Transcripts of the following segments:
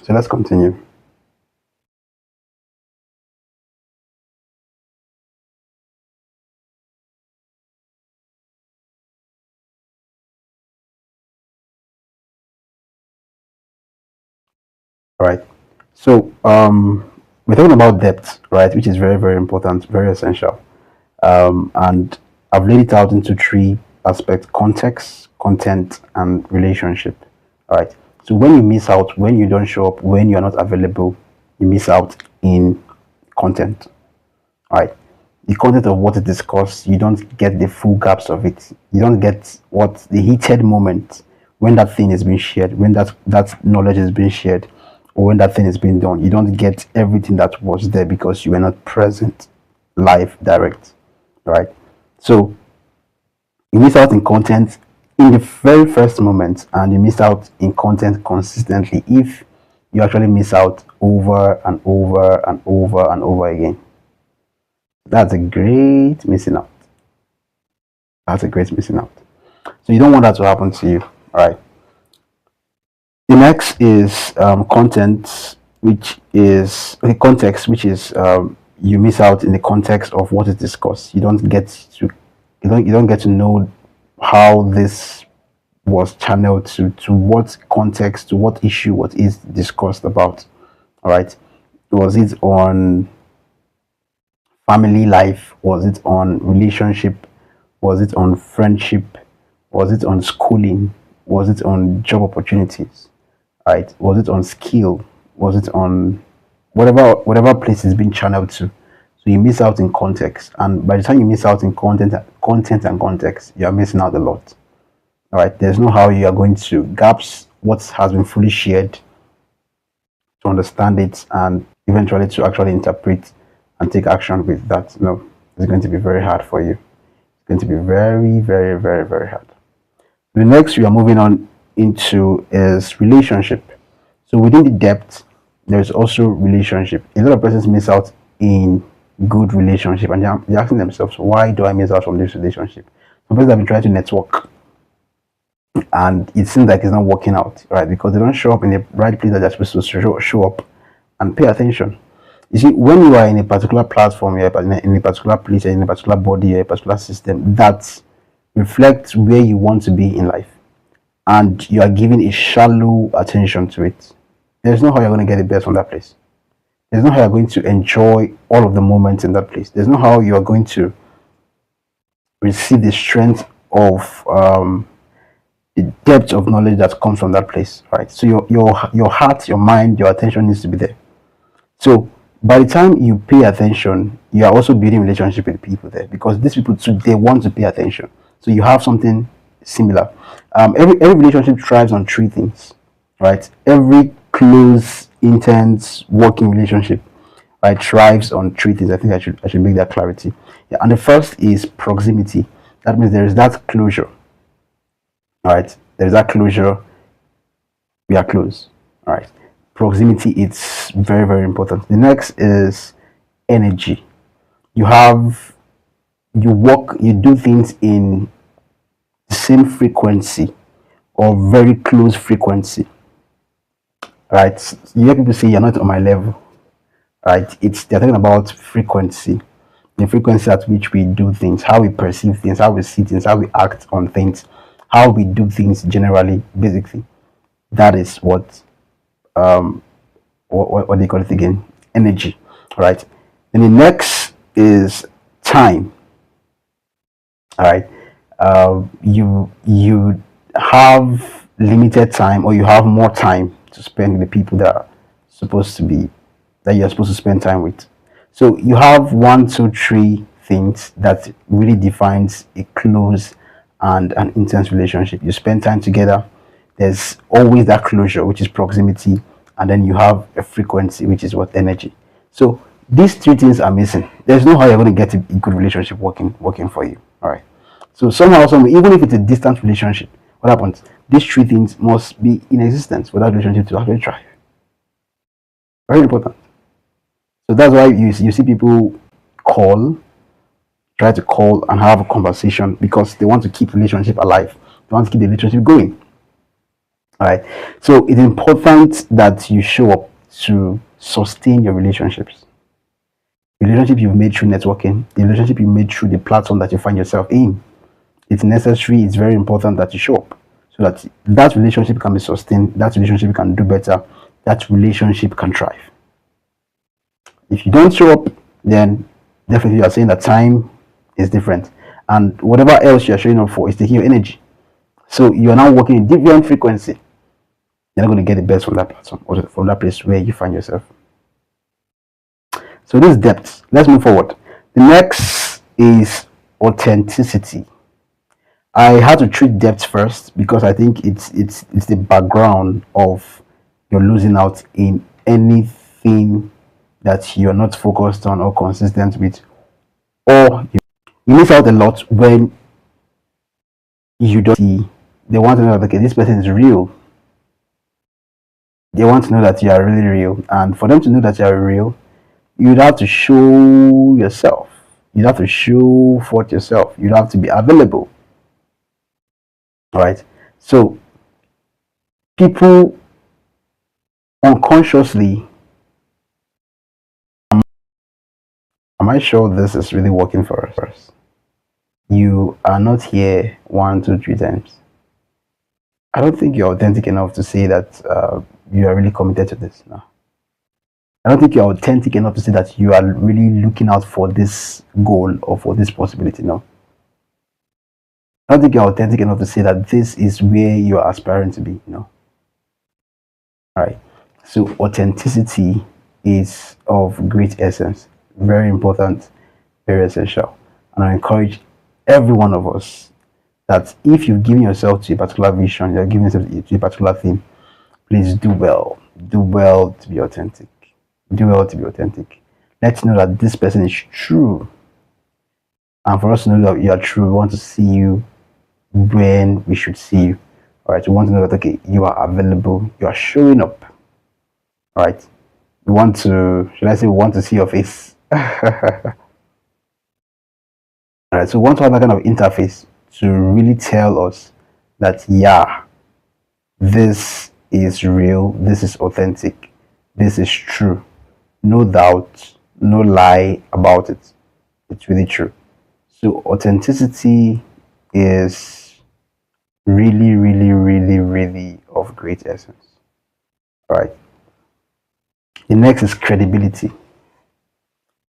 So let's continue. All right. So we're talking about depth, right, which is very, very important, very essential. And I've laid it out into three aspects: context, content, and relationship. All right. So when you miss out, when you don't show up, when you're not available, you miss out in content. All right. The content of what is discussed, you don't get the full gaps of it. You don't get what the heated moment when that thing is being shared, when that knowledge is being shared, or when that thing is being done. You don't get everything that was there because you were not present, live, direct. All right. So you miss out in content in the very first moment, and you miss out in content consistently if you actually miss out over and over and over and over again. That's a great missing out. That's a great missing out. So you don't want that to happen to you. All right. The next is content, which is okay, context, which is you miss out in the context of what is discussed. You don't get to know how this was channeled to what context, to what issue, what is discussed about. All right. Was it on family life? Was it on relationship? Was it on friendship? Was it on schooling? Was it on job opportunities? Right? Was it on skill? Was it on whatever place it's been channeled to? So you miss out in context, and by the time you miss out in content and context, you are missing out a lot. All right, there's no how you are going to gaps what has been fully shared to understand it and eventually to actually interpret and take action with that. No, it's going to be very hard for you. It's going to be very, very, very, very hard. The next we are moving on into is relationship. So within the depth, there's also relationship. A lot of persons miss out in good relationship, and they're asking themselves, why do I miss out from this relationship? Some persons have been trying to network, and it seems like it's not working out, right? Because they don't show up in the right place that they're supposed to show up and pay attention. You see, when you are in a particular platform, you're in a particular place, you're in a particular body, or a particular system that reflects where you want to be in life, and you are giving a shallow attention to it, there's no how you're going to get the best from that place. There's no how you're going to enjoy all of the moments in that place. There's no how you are going to receive the strength of the depth of knowledge that comes from that place, right? So your heart, your mind, your attention needs to be there. So by the time you pay attention, you are also building relationship with people there, because these people too, they want to pay attention. So you have something similar. Every relationship thrives on three things, right? Every close, intense working relationship, right, thrives on three things. I think I should make that clarity. Yeah, and the first is proximity. That means there is that closure. All right, there is that closure. We are close. All right, proximity. It's very, very important. The next is energy. You have you work, you do things in the same frequency or very close frequency, right? You hear people say you're not on my level, right? They're talking about frequency, the frequency at which we do things, how we perceive things, how we see things, how we act on things, how we do things generally, basically. That is what do you call it again? Energy, right? And the next is time. All right. You have limited time, or you have more time to spend with the people supposed to be that you're supposed to spend time with. So you have one, two, three things that really defines a close and an intense relationship. You spend time together. There's always that closure, which is proximity, and then you have a frequency, which is what energy. So these three things are missing. There's no how you're going to get a good relationship working for you. All right. So somehow, even if it's a distant relationship, what happens? These three things must be in existence for that relationship to actually thrive. Very important. So that's why you see people call, try to call and have a conversation, because they want to keep relationship alive. They want to keep the relationship going. All right. So it's important that you show up to sustain your relationships. The relationship you've made through networking, the relationship you made through the platform that you find yourself in. It's necessary, it's very important that you show up so that that relationship can be sustained, that relationship can do better, that relationship can thrive. If you don't show up, then definitely you are saying that time is different. And whatever else you are showing up for is taking your energy. So you are now working in different frequency. You're not going to get the best from that platform or from that place where you find yourself. So this is depth. Let's move forward. The next is authenticity. I had to treat depth first because I think it's the background of you're losing out in anything that you're not focused on or consistent with, or you miss out a lot when you don't see. They want to know that okay, this person is real. They want to know that you are really real, and for them to know that you are real, you'd have to show yourself. You'd have to show forth yourself. You'd have to be available. All right. So people unconsciously, am I sure this is really working for us? You are not here 1, 2, 3 times. I don't think you're authentic enough to say that you are really committed to this. No. I don't think you're authentic enough to say that you are really looking out for this goal or for this possibility. No. I don't think you're authentic enough to say that this is where you are aspiring to be. No. All right. So authenticity is of great essence, very important, very essential. And I encourage every one of us that if you've given yourself to a particular vision, you're giving yourself to a particular thing, please do well. Do well to be authentic. Do well to be authentic. Let's know that this person is true. And for us to know that you are true, we want to see you when we should see you. All right. We want to know that, okay, you are available, you are showing up. All right. We want to, should I say, we want to see your face. All right. So we want to have that kind of interface to really tell us that, yeah, this is real, this is authentic, this is true. No doubt, no lie about it. It's really true. So authenticity is really, really, really, really of great essence. All right. The next is credibility.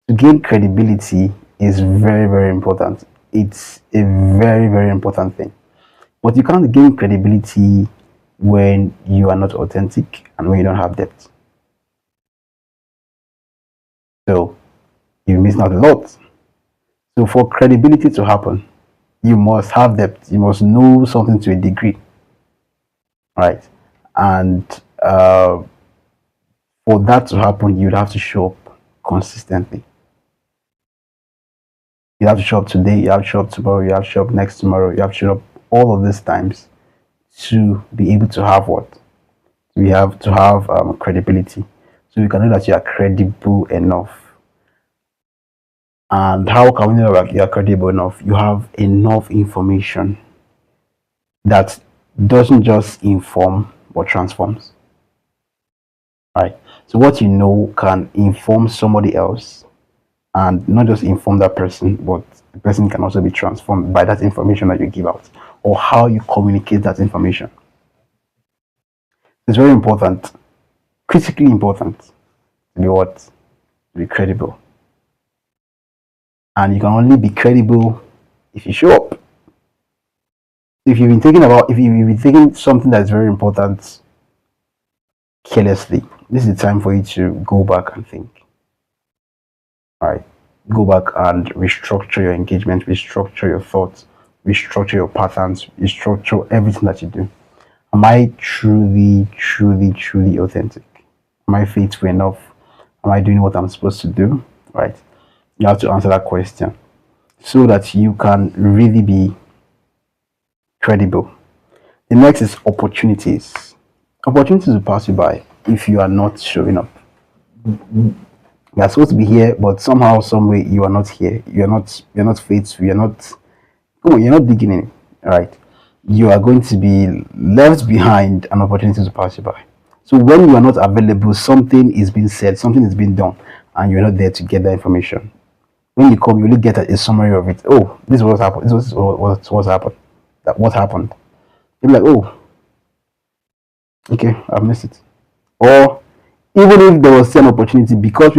To gain credibility is very, very important. It's a very, very important thing. But you can't gain credibility when you are not authentic and when you don't have depth. So you miss out a lot. So for credibility to happen, you must have depth. You must know something to a degree, right? And for that to happen, you'd have to show up consistently. You have to show up today, you have to show up tomorrow, you have to show up next tomorrow, you have to show up all of these times to be able to have what? We have to have credibility. So you can know that you are credible enough. And how can we know that you are credible enough? You have enough information that doesn't just inform but transforms. Right. So what you know can inform somebody else, and not just inform that person, but the person can also be transformed by that information that you give out or how you communicate that information. It's very important, critically important to be what? To be credible. And you can only be credible if you show up. If you've been taking something that's very important carelessly, this is the time for you to go back and think. All right, go back and restructure your engagement, restructure your thoughts, restructure your patterns, restructure everything that you do. Am I truly, truly, truly authentic? Am I faithful enough? Am I doing what I'm supposed to do? Right? You have to answer that question so that you can really be credible. The next is opportunities. Opportunities will pass you by if you are not showing up. You are supposed to be here, but somehow, some way, you are not here. You're not faithful. You're not digging in. All right. you are going to be left behind an opportunity to pass you by. So when you are not available, something is being said, something is being done, and you're not there to get that information. When you come, you only get a summary of it. Oh, this is what happened. This was what happened. That what happened. You're like, oh, okay, I've missed it. Or even if there was an opportunity, because